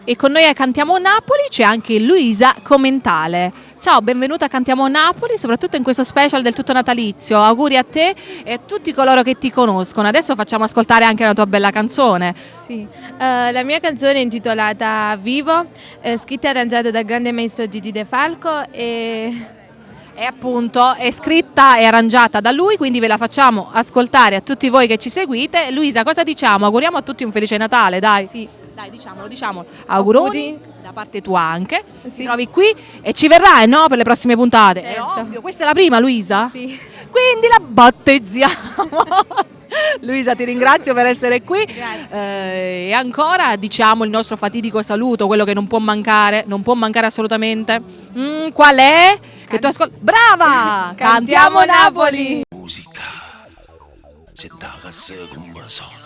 E con noi a Cantiamo Napoli c'è anche Luisa Commentale. Ciao, benvenuta a Cantiamo Napoli, soprattutto in questo special del tutto natalizio. Auguri a te e a tutti coloro che ti conoscono. Adesso facciamo ascoltare anche la tua bella canzone. Sì, la mia canzone è intitolata Vivo, scritta e arrangiata dal grande maestro Gigi De Falco E appunto è scritta e arrangiata da lui, quindi ve la facciamo ascoltare a tutti voi che ci seguite. Luisa, cosa diciamo? Auguriamo a tutti un felice Natale, dai. sì. Dai, diciamolo. Auguroni Auguri. da parte tua anche. Sì. Ti trovi qui e ci verrai, no? Per le prossime puntate. Certo. È ovvio. Questa è la prima, Luisa? Sì. Quindi la battezziamo. Luisa, ti ringrazio per essere qui. Grazie. E ancora diciamo il nostro fatidico saluto, quello che non può mancare assolutamente. Qual è? Che tu ascolti. Brava! Cantiamo Napoli! Musica, se da con suona.